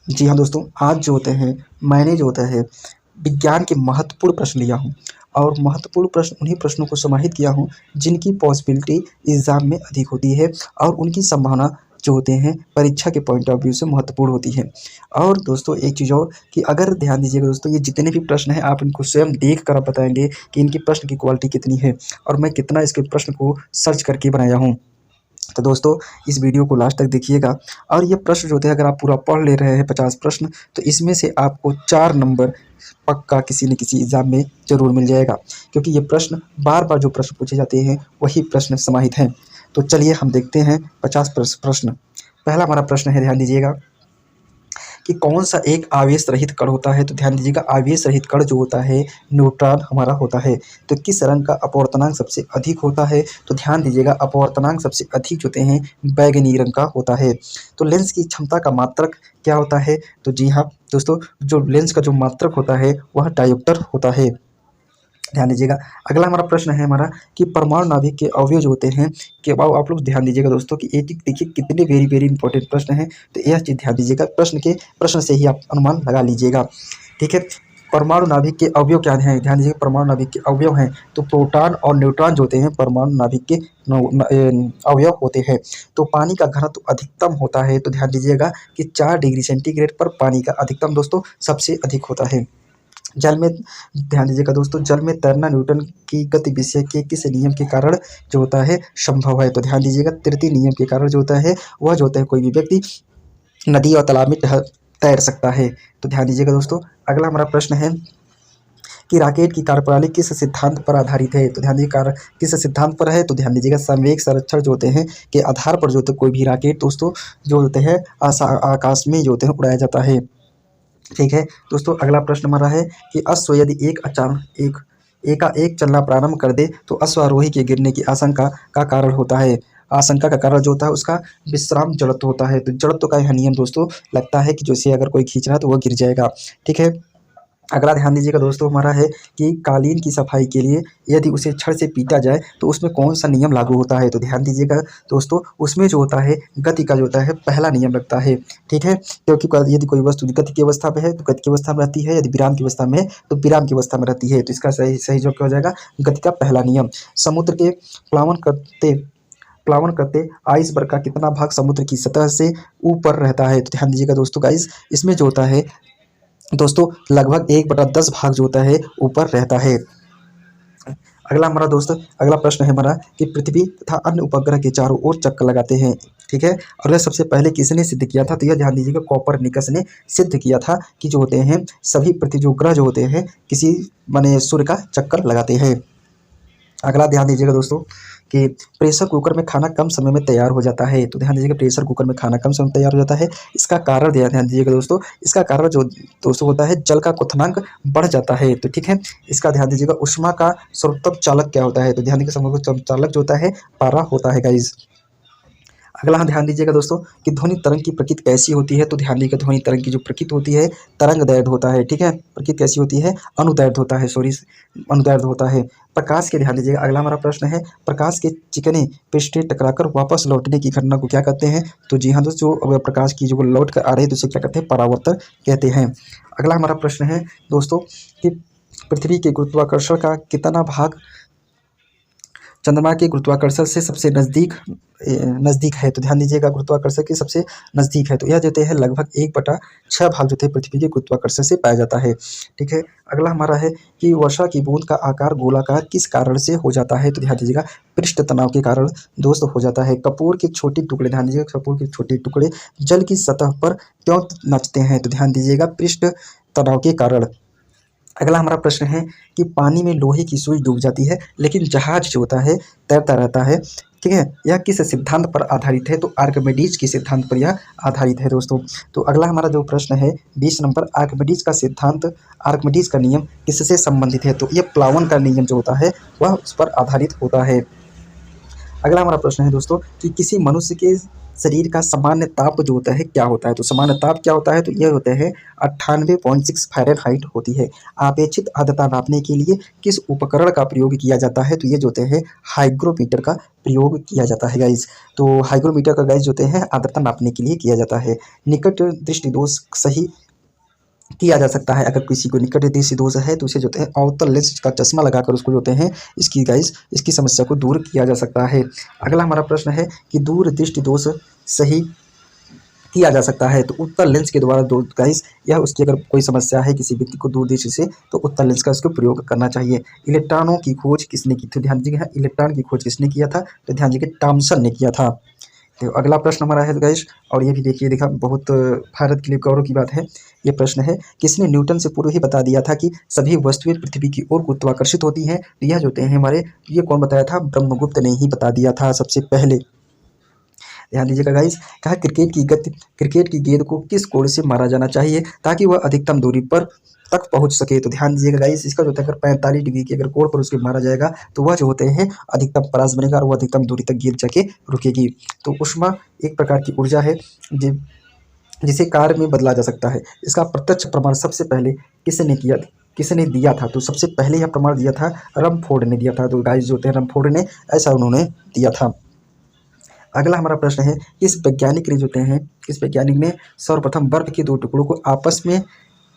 जी हाँ दोस्तों, आज जो होते हैं मैंने जो होता है विज्ञान के महत्वपूर्ण प्रश्न लिया हूँ और महत्वपूर्ण प्रश्न उन्हीं प्रश्नों को समाहित किया हूँ जिनकी पॉसिबिलिटी एग्ज़ाम में अधिक होती है और उनकी संभावना जो होते हैं परीक्षा के पॉइंट ऑफ व्यू से महत्वपूर्ण होती है। और दोस्तों एक चीज़ और कि अगर ध्यान दीजिएगा दोस्तों, ये जितने भी प्रश्न हैं आप इनको स्वयं देख कर आप बताएँगे कि इनकी प्रश्न की क्वालिटी कितनी है और मैं कितना इसके प्रश्न को सर्च करके बनाया हूँ। तो दोस्तों इस वीडियो को लास्ट तक देखिएगा और ये प्रश्न जो होते हैं अगर आप पूरा पढ़ ले रहे हैं 50 प्रश्न, तो इसमें से आपको 4 नंबर पक्का किसी न किसी एग्ज़ाम में ज़रूर मिल जाएगा, क्योंकि ये प्रश्न बार-बार जो प्रश्न पूछे जाते हैं वही प्रश्न समाहित हैं। तो चलिए हम देखते हैं 50 प्रश्न। पहला हमारा प्रश्न है, ध्यान दीजिएगा कि कौन सा एक आवेश रहित कण होता है। तो ध्यान दीजिएगा आवेश रहित कण जो होता है न्यूट्रॉन हमारा होता है। तो किस रंग का अपवर्तनांक सबसे अधिक होता है। तो ध्यान दीजिएगा अपवर्तनांक सबसे अधिक जो होते हैं बैगनी रंग का होता है। तो लेंस की क्षमता का मात्रक क्या होता है। तो जी हाँ दोस्तों, जो लेंस का जो मात्रक होता है वह डायोप्टर होता है। ध्यान दीजिएगा अगला हमारा प्रश्न है हमारा कि परमाणु नाभिक के अवयव जो होते हैं कि अब आप लोग ध्यान दीजिएगा दोस्तों कि ये देखिए कितने वेरी वेरी इंपॉर्टेंट प्रश्न हैं। तो यह चीज़ ध्यान दीजिएगा, प्रश्न से ही आप अनुमान लगा लीजिएगा। ठीक है, परमाणु नाभिक के अवयव क्या हैं। ध्यान दीजिएगा परमाणु नाभिक के अवयव हैं तो प्रोटॉन और न्यूट्रॉन जो होते हैं परमाणु नाभिक के अवयव होते हैं। तो पानी का घनत्व अधिकतम होता है। तो ध्यान दीजिएगा कि 4 डिग्री सेंटीग्रेड पर पानी का अधिकतम दोस्तों सबसे अधिक होता है। जल में ध्यान दीजिएगा दोस्तों, जल में तैरना न्यूटन की गति विषय के किस नियम के कारण जो होता है संभव है। तो ध्यान दीजिएगा तृतीय नियम के कारण जो होता है वह जो होता है कोई भी व्यक्ति नदी और तालाब में तैर सकता है। तो ध्यान दीजिएगा दोस्तों अगला हमारा प्रश्न है कि रॉकेट की कार्यप्रणाली किस सिद्धांत पर आधारित है। तो ध्यान दीजिए कार्य किस सिद्धांत पर है। तो ध्यान दीजिएगा संवेग संरक्षण जो होते हैं के आधार पर जो होते हैं कोई भी रॉकेट दोस्तों जो होते हैं आकाश में जो होते हैं उड़ाया जाता है। ठीक है दोस्तों, अगला प्रश्न हमारा है कि अश्व यदि एक अचानक एकाएक चलना प्रारंभ कर दे तो अश्वारोही के गिरने की आशंका का कारण होता है। आशंका का कारण जो होता है उसका विश्राम जड़त्व होता है। तो जड़त्व का यह नियम दोस्तों लगता है कि जैसे अगर कोई खींच रहा है तो वह गिर जाएगा। ठीक है, अगला ध्यान दीजिएगा दोस्तों हमारा है कि कालीन की सफाई के लिए यदि उसे छड़ से पीटा जाए तो उसमें कौन सा नियम लागू होता है। तो ध्यान दीजिएगा दोस्तों उसमें जो होता है गति का जो होता है पहला नियम लगता है। ठीक है, क्योंकि यदि कोई वस्तु गति की अवस्था में है तो गति की अवस्था में रहती है, यदि विराम की अवस्था में है तो विराम की अवस्था में रहती है। तो इसका सही जो क्या हो जाएगा गति का पहला नियम। समुद्र के प्लावन करते आइसबर्ग का कितना भाग समुद्र की सतह से ऊपर रहता है। तो ध्यान दीजिएगा दोस्तों गाइस इसमें जो होता है दोस्तों लगभग 1/10 भाग जो होता है ऊपर रहता है। अगला प्रश्न है हमारा कि पृथ्वी तथा अन्य उपग्रह के चारों ओर चक्कर लगाते हैं। ठीक है, और यह सबसे पहले किसने सिद्ध किया था। तो यह ध्यान दीजिएगा कोपरनिकस ने सिद्ध किया था कि जो होते हैं सभी पृथ्वी जो ग्रह जो होते हैं किसी माने सूर्य का चक्कर लगाते हैं। अगला ध्यान दीजिएगा दोस्तों कि प्रेशर कुकर में खाना कम समय में तैयार हो जाता है। तो ध्यान दीजिएगा प्रेशर कुकर में खाना कम समय में तैयार हो जाता है। इसका कारण ध्यान दीजिएगा दोस्तों, इसका कारण जो दोस्तों होता है जल का क्वथनांक बढ़ जाता है। तो ठीक है, इसका ध्यान दीजिएगा ऊष्मा का सर्वोत्तम चालक क्या होता है। तो ध्यान दीजिएगा सर्वोत्तम चालक जो होता है पारा होता है गाइज। अगला हम ध्यान दीजिएगा दोस्तों कि ध्वनि तरंग की प्रकृति कैसी होती है। तो ध्यान दीजिएगा ध्वनि तरंग की जो प्रकृति होती है तरंग दैर्ध्य होता है। ठीक है, प्रकृति कैसी होती है अनुदैर्ध्य होता है, अनुदैर्ध्य होता है। प्रकाश के ध्यान दीजिएगा अगला हमारा प्रश्न है प्रकाश के चिकने पृष्ठे टकराकर वापस लौटने की घटना को क्या कहते हैं। तो जी हाँ दोस्तों, अगर प्रकाश की जो लौट कर आ रही है तो उसे क्या कहते हैं परावर्तन कहते हैं। अगला हमारा प्रश्न है दोस्तों कि पृथ्वी के गुरुत्वाकर्षण का कितना भाग चंद्रमा के गुरुत्वाकर्षण से सबसे नज़दीक है। तो ध्यान दीजिएगा गुरुत्वाकर्षण के सबसे नज़दीक है। तो यह देते हैं लगभग 1/6 भाग जो थे पृथ्वी के गुरुत्वाकर्षण से पाया जाता है। ठीक है, अगला हमारा है कि वर्षा की बूंद का आकार गोलाकार किस कारण से हो जाता है। तो ध्यान दीजिएगा पृष्ठ तनाव के कारण दोस्त हो जाता है। कपूर के छोटे टुकड़े ध्यान दीजिएगा कपूर के छोटे टुकड़े जल की सतह पर क्यों नचते हैं। तो ध्यान दीजिएगा पृष्ठ तनाव के कारण। अगला हमारा प्रश्न है कि पानी में लोहे की सुई डूब जाती है लेकिन जहाज जो होता है तैरता रहता है। ठीक है, यह किस सिद्धांत पर आधारित है। तो आर्किमिडीज के सिद्धांत पर यह आधारित है दोस्तों। तो अगला हमारा जो प्रश्न है 20 नंबर आर्किमिडीज का सिद्धांत आर्किमिडीज का नियम किससे संबंधित है। तो यह प्लावन का नियम जो होता है वह उस पर आधारित होता है। अगला हमारा प्रश्न है दोस्तों कि किसी मनुष्य के शरीर का सामान्य ताप जो होता है क्या होता है? तो सामान्य ताप क्या होता है? तो ये होता है 98.6 फ़ारेनहाइट होती है। अपेक्षित आर्द्रता नापने के लिए किस उपकरण का प्रयोग किया जाता है? तो ये जो होते हैं हाइग्रोमीटर का प्रयोग किया जाता है गाइस। तो हाइग्रोमीटर का गाइस जो होते हैं आर्द्रता नापने के लिए किया जाता है। निकट दृष्टि दोष सही किया जा सकता है। अगर किसी को निकट दृष्टि दोष है तो उसे जो है अवतल लेंस का चश्मा लगाकर उसको जो होते हैं इसकी समस्या को दूर किया जा सकता है। अगला हमारा प्रश्न है कि दूर दृष्टि दोष सही किया जा सकता है तो उत्तल लेंस के द्वारा दो गाइस या उसकी अगर कोई समस्या है किसी व्यक्ति को दूरदृष्टि से तो उत्तल लेंस का उसको प्रयोग करना चाहिए। इलेक्ट्रॉनों की खोज किसने की? तो ध्यान दीजिएगा इलेक्ट्रॉन की खोज किसने किया था? तो ध्यान दीजिए थॉमसन ने किया था। तो अगला प्रश्न हमारा है गाइस और ये भी देखिए देखा बहुत भारत के लिए गौरव की बात है। ये प्रश्न है किसने न्यूटन से पूर्व ही बता दिया था कि सभी वस्तुएं पृथ्वी की ओर गुरुत्वाकर्षित होती हैं? तो यह जो होते हैं हमारे ये कौन बताया था? ब्रह्मगुप्त ने ही बता दिया था सबसे पहले। ध्यान दीजिएगा गाइस कहा क्रिकेट की गेंद को किस कोण से मारा जाना चाहिए ताकि वह अधिकतम दूरी पर तक पहुंच सके? तो ध्यान दीजिएगा गाइस इसका जो होता है अगर 45 डिग्री के अगर कोण पर उसके मारा जाएगा तो वह जो होते हैं अधिकतम परास बनेगा और वह अधिकतम दूरी तक गेंद जाके रुकेगी। तो ऊष्मा एक प्रकार की ऊर्जा है जिसे कार्य में बदला जा सकता है। इसका प्रत्यक्ष प्रमाण सबसे पहले किसने दिया था? तो सबसे पहले यह प्रमाण दिया था रमफोर्ड ने दिया था। तो गाइस जो होते हैं रमफोर्ड ने ऐसा उन्होंने दिया था। अगला हमारा प्रश्न है किस वैज्ञानिक ने सर्वप्रथम बर्फ के दो टुकड़ों को आपस में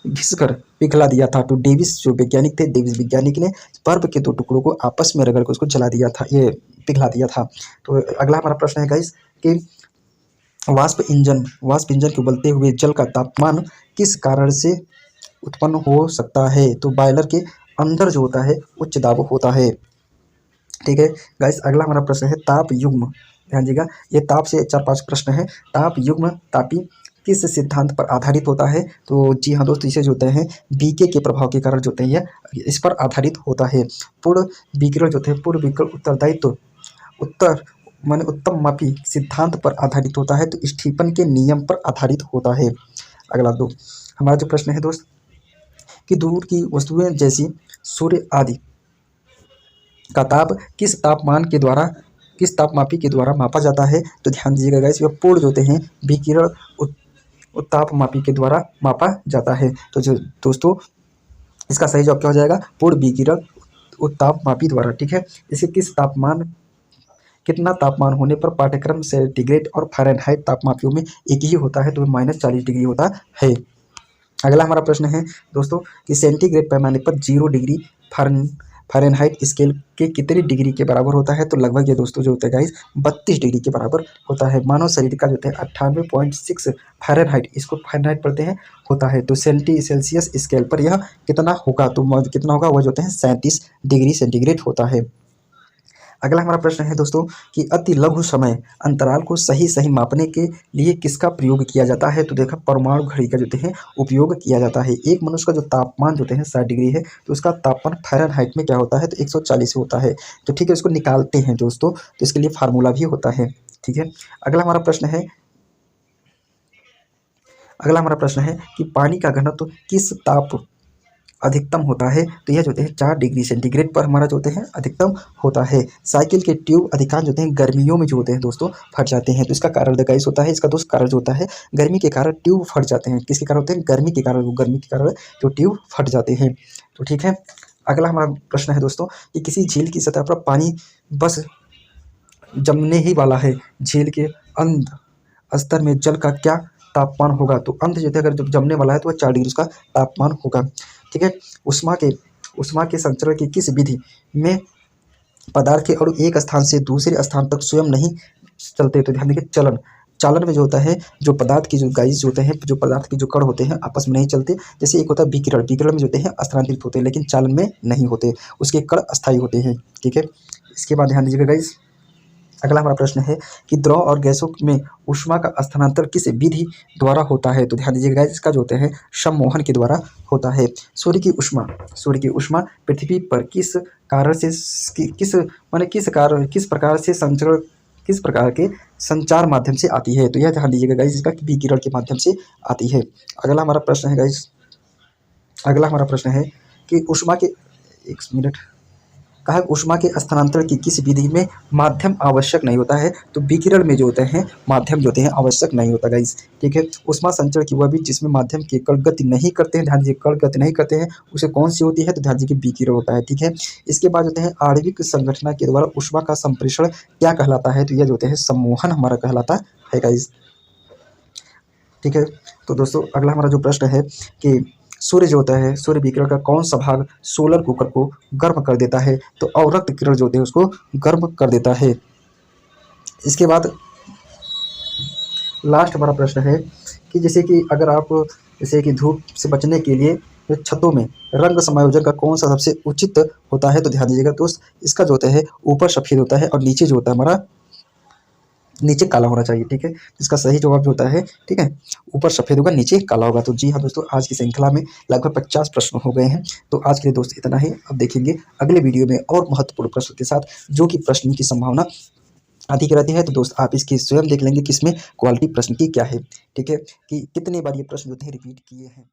घिसकर पिघला दिया था? तो डेविस जो वैज्ञानिक थे डेविस वैज्ञानिक ने बर्फ के दो टुकड़ों को आपस में रगड़ कर उसको जला दिया था ये पिघला दिया था। तो अगला हमारा प्रश्न है गाइस कि वाष्प इंजन के उबलते हुए जल का तापमान किस कारण से उत्पन्न हो सकता है? तो बॉयलर के अंदर जो होता है उच्च दाब होता है। ठीक है गाइस अगला हमारा प्रश्न है ताप युग्म। ध्यान दीजिएगा ये ताप से 4-5 प्रश्न है। ताप युग्म तापी किस सिद्धांत पर आधारित होता है? तो जी हाँ दोस्तों इसे जो होते हैं बीके के प्रभाव के कारण जो होते हैं यह इस पर आधारित होता है। पूर्ण विकिरण जो होते हैं पूर्ण विकिरण उत्तरदायित्व उत्तम मापी सिद्धांत पर आधारित होता है तो स्टीफन के नियम पर आधारित होता है। अगला दो हमारा जो प्रश्न है दोस्त कि दूर की वस्तुएं जैसी सूर्य आदि का ताप किस तापमापी के द्वारा मापा जाता है? तो ध्यान दीजिएगा गाइस वह पूर्ण जो होते हैं विकिरण तापमापी के द्वारा मापा जाता है। तो जो दोस्तों इसका सही जवाब क्या हो जाएगा? पूर्ण विकिरण तापमापी द्वारा। ठीक है इसे कितना तापमान होने पर पाठ्यक्रम सेंटीग्रेड और फ़ारेनहाइट तापमापियों में एक ही होता है? तो -40 डिग्री होता है। अगला हमारा प्रश्न है दोस्तों कि सेंटीग्रेड पैमाने पर 0 डिग्री फ़ारेनहाइट स्केल के कितने डिग्री के बराबर होता है? तो लगभग ये दोस्तों जो होता है गाइस 32 डिग्री के बराबर होता है। मानव शरीर का जो होता है 98.6 फ़ारेनहाइट इसको फ़ारेनहाइट पढ़ते हैं होता है। तो सेल्सियस स्केल पर यह कितना होगा? तो कितना होगा वह जो होते हैं 37 डिग्री सेंटीग्रेड होता है। अगला हमारा प्रश्न है दोस्तों कि अति लघु समय अंतराल को सही मापने के लिए किसका प्रयोग किया जाता है? तो देखा परमाणु घड़ी का जो है उपयोग किया जाता है। एक मनुष्य का जो तापमान जो है 60 डिग्री है तो उसका तापमान फ़ारेनहाइट में क्या होता है? तो 140 होता है। तो ठीक है इसको निकालते हैं दोस्तों तो इसके लिए फार्मूला भी होता है। ठीक है अगला हमारा प्रश्न है कि पानी का घनत्व किस ताप अधिकतम होता है? तो यह जो होते हैं 4 डिग्री सेंटीग्रेड पर हमारा जो होते हैं अधिकतम होता है। साइकिल के ट्यूब अधिकांश जो होते हैं गर्मियों में जो होते हैं दोस्तों फट जाते हैं। तो इसका कारण गाइस होता है इसका दोस्त कारण जो होता है गर्मी के कारण ट्यूब फट जाते हैं। किसके कारण होते हैं? गर्मी के कारण जो ट्यूब फट जाते हैं। तो ठीक है अगला हमारा प्रश्न है दोस्तों कि किसी झील की सतह पर पानी बस जमने ही वाला है। झील के अंत स्तर में जल का क्या तापमान होगा? तो अंत जो है अगर जब जमने वाला है तो वह 4 डिग्री उसका तापमान होगा। ठीक है उष्मा के संचरण की किस विधि में पदार्थ के अणु एक स्थान से दूसरे स्थान तक स्वयं नहीं चलते? तो ध्यान देखिए चालन में जो होता है जो पदार्थ की जो गाइस जो होते हैं जो पदार्थ के जो कण होते हैं आपस में नहीं चलते। जैसे एक होता है विकिरण में जो होते हैं स्थानांतरित होते हैं लेकिन चालन में नहीं होते उसके कण अस्थायी होते हैं। ठीक है इसके बाद ध्यान दीजिएगा गाइस अगला हमारा प्रश्न है कि द्रव और गैसों में ऊष्मा का स्थानांतरण किस विधि द्वारा होता है? तो ध्यान दीजिएगा इसका जो होते हैं सम्मोहन के द्वारा होता है। सूर्य की ऊष्मा पृथ्वी पर किस प्रकार के संचार माध्यम से आती है? तो यह ध्यान दीजिएगा गाइस इसका विकिरण के माध्यम से आती है। अगला हमारा प्रश्न है कि ऊष्मा के एक मिनट कहा ऊष्मा के स्थानांतरण की किस विधि में माध्यम आवश्यक नहीं होता है, तो विकिरण में जो होते हैं माध्यम जो होते हैं आवश्यक नहीं होता गाइस। ठीक है, ऊष्मा संचरण की वह विधि जिसमें माध्यम के कण गति नहीं करते हैं, ध्यान दीजिए कण गति नहीं करते हैं, उसे कौन सी होती है, तो ध्यान दीजिए विकिरण होता है। ठीक है, इसके बाद होते हैं आणविक संगठन के द्वारा ऊष्मा का संप्रेषण क्या कहलाता है, तो यह जो होते हैं सम्मोहन हमारा कहलाता है गाइस। ठीक है, तो दोस्तों अगला हमारा जो प्रश्न है कि सूर्य जो होता है, सूर्य विकिरण का कौन सा भाग सोलर कुकर को गर्म कर देता है, तो अवरक्त किरण जो होते हैं उसको गर्म कर देता है। इसके बाद लास्ट हमारा प्रश्न है कि जैसे कि अगर आप जैसे कि धूप से बचने के लिए छतों में रंग समायोजन का कौन सा सबसे उचित होता है, तो ध्यान दीजिएगा दोस्त, इसका जो होता है ऊपर सफ़ेद होता है और नीचे जो होता है हमारा नीचे काला होना चाहिए। ठीक है, इसका सही जवाब जो होता है, ठीक है, ऊपर सफ़ेद होगा नीचे काला होगा। तो जी हाँ दोस्तों, आज की श्रृंखला में लगभग 50 प्रश्न हो गए हैं। तो आज के लिए दोस्त इतना ही। अब देखेंगे अगले वीडियो में और महत्वपूर्ण प्रश्न के साथ, जो कि प्रश्न की संभावना अधिक रहती है। तो दोस्त आप इसकी स्वयं देख लेंगे कि इसमें क्वालिटी प्रश्न की क्या है। ठीक है, कि कितनी बार ये प्रश्न जो थे रिपीट किए हैं।